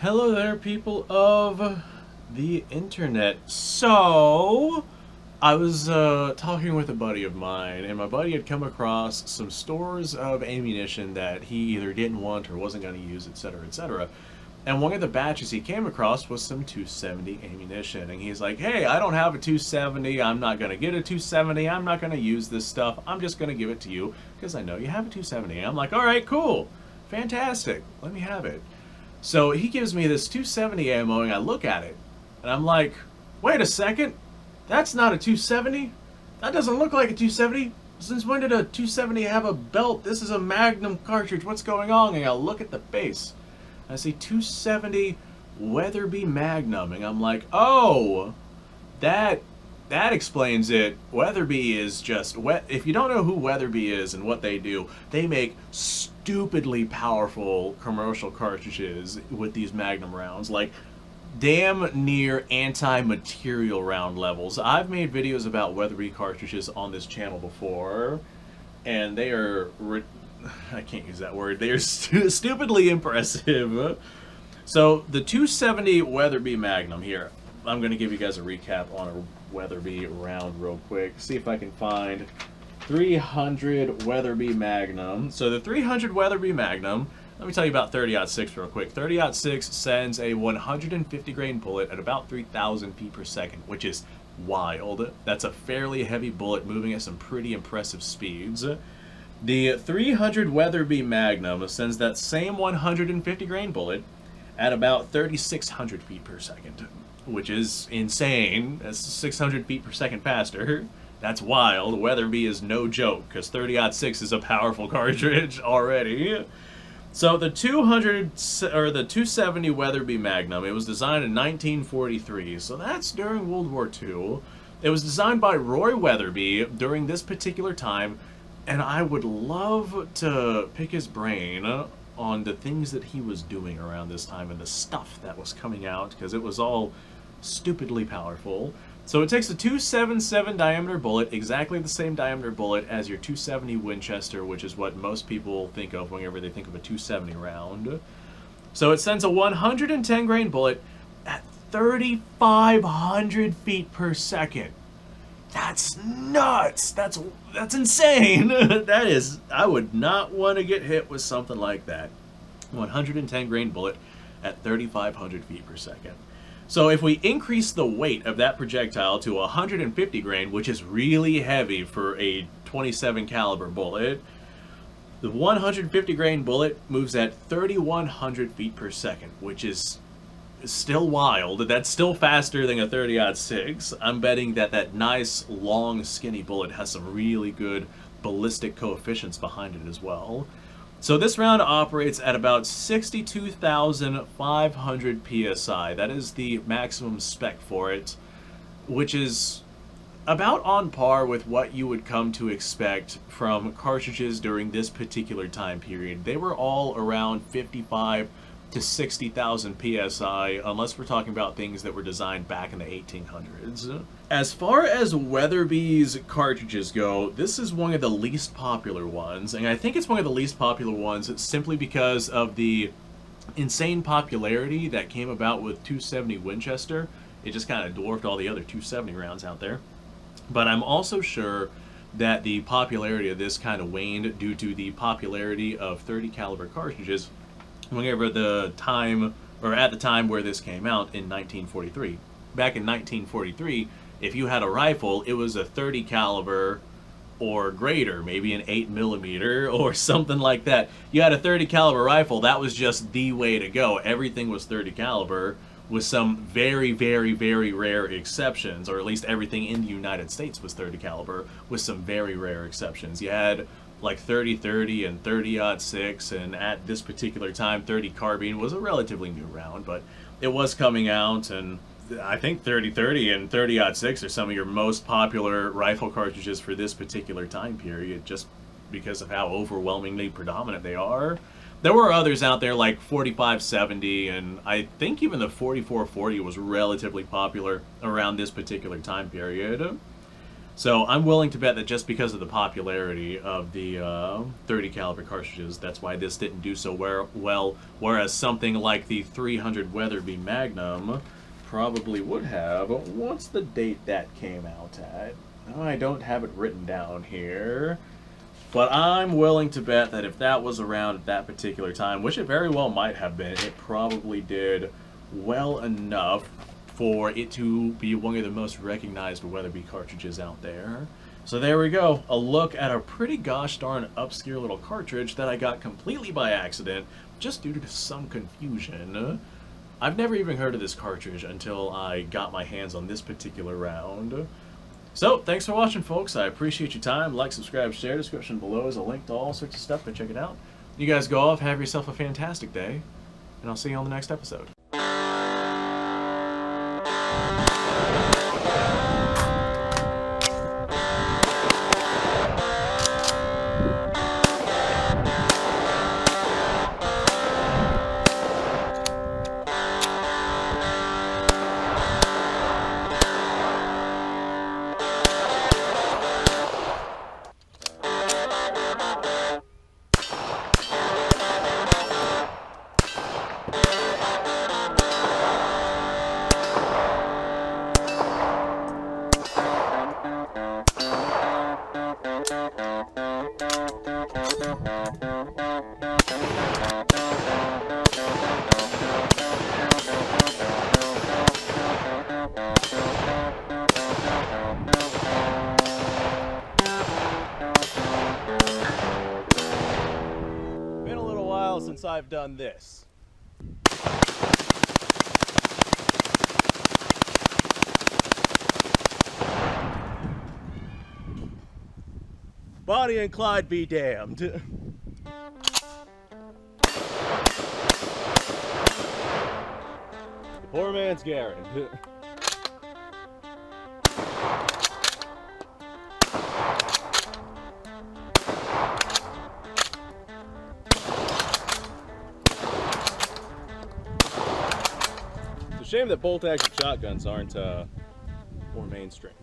Hello there, people of the internet. So, I was talking with a buddy of mine, and my buddy had come across some stores of ammunition that he either didn't want or wasn't going to use, etc., etc. And one of the batches he came across was some 270 ammunition, and he's like, "Hey, I don't have a 270. I'm not going to get a 270. I'm not going to use this stuff. I'm just going to give it to you because I know you have a 270." And I'm like, "All right, cool, fantastic. Let me have it." So he gives me this 270 ammo, and I look at it, and I'm like, wait a second, that's not a 270? That doesn't look like a 270. Since when did a 270 have a belt? This is a Magnum cartridge. What's going on? And I look at the base. I see 270 Weatherby Magnum, and I'm like, oh, that explains it. Weatherby is just if you don't know who Weatherby is and what do, they make stupidly powerful commercial cartridges with these Magnum rounds, like damn near anti-material round levels. I've made videos about Weatherby cartridges on this channel before, and they are I can't use that word. They are stupidly impressive. So the 270 Weatherby Magnum here, I'm going to give you guys a recap on a Weatherby round real quick. See if I can find 300 Weatherby Magnum. So the 300 Weatherby Magnum, let me tell you about 30-06 real quick. 30-06 sends a 150 grain bullet at about 3,000 feet per second, which is wild. That's a fairly heavy bullet moving at some pretty impressive speeds. The 300 Weatherby Magnum sends that same 150 grain bullet at about 3,600 feet per second, which is insane. That's 600 feet per second faster. That's wild. Weatherby is no joke, because 30-06 is a powerful cartridge already. So the 270 Weatherby Magnum, it was designed in 1943, so that's during World War II. It was designed by Roy Weatherby during this particular time, and I would love to pick his brain on the things that he was doing around this time and the stuff that was coming out, because it was all stupidly powerful. So it takes a 277 diameter bullet, exactly the same diameter bullet as your 270 Winchester, which is what most people think of whenever they think of a 270 round. So it sends a 110 grain bullet at 3,500 feet per second. That's nuts! That's insane! That is, I would not want to get hit with something like that. 110 grain bullet at 3,500 feet per second. So if we increase the weight of that projectile to 150 grain, which is really heavy for a 27 caliber bullet, the 150 grain bullet moves at 3,100 feet per second, which is still wild. That's still faster than a 30-06. I'm betting that that nice, long, skinny bullet has some really good ballistic coefficients behind it as well. So this round operates at about 62,500 psi. That is the maximum spec for it, which is about on par with what you would come to expect from cartridges during this particular time period. They were all around 55 to 60,000 psi, unless we're talking about things that were designed back in the 1800s. As far as Weatherby's cartridges go, this is one of the least popular ones, and I think it's one of the least popular ones simply because of the insane popularity that came about with 270 Winchester. It just kind of dwarfed all the other 270 rounds out there. But I'm also sure that the popularity of this kind of waned due to the popularity of 30 caliber cartridges whenever the time, or at the time where this came out in 1943. Back in 1943, if you had a rifle, it was a 30 caliber or greater, maybe an 8mm or something like that. You had a 30 caliber rifle, that was just the way to go. Everything was 30 caliber, with some very, very, very rare exceptions, or at least everything in the United States was 30 caliber, with some very rare exceptions. You had like 30-30 and 30-06, and at this particular time 30 carbine was a relatively new round, but it was coming out, and I think 30-30 and 30-06 are some of your most popular rifle cartridges for this particular time period, just because of how overwhelmingly predominant they are. There were others out there like 45-70, and I think even the 44-40 was relatively popular around this particular time period. So I'm willing to bet that just because of the popularity of the 30 caliber cartridges, that's why this didn't do so well. Whereas something like the 300 Weatherby Magnum probably would have. What's the date that came out at? Oh, I don't have it written down here. But I'm willing to bet that if that was around at that particular time, which it very well might have been, it probably did well enough for it to be one of the most recognized Weatherby cartridges out there. So there we go, a look at a pretty gosh darn obscure little cartridge that I got completely by accident, just due to some confusion. I've never even heard of this cartridge until I got my hands on this particular round. So, thanks for watching, folks. I appreciate your time. Like, subscribe, share. Description below is a link to all sorts of stuff. Go check it out. You guys go off, have yourself a fantastic day, and I'll see you on the next episode. Been a little while since I've done this. Bonnie and Clyde be damned. The poor man's Garen. It's a shame that bolt-action shotguns aren't more mainstream.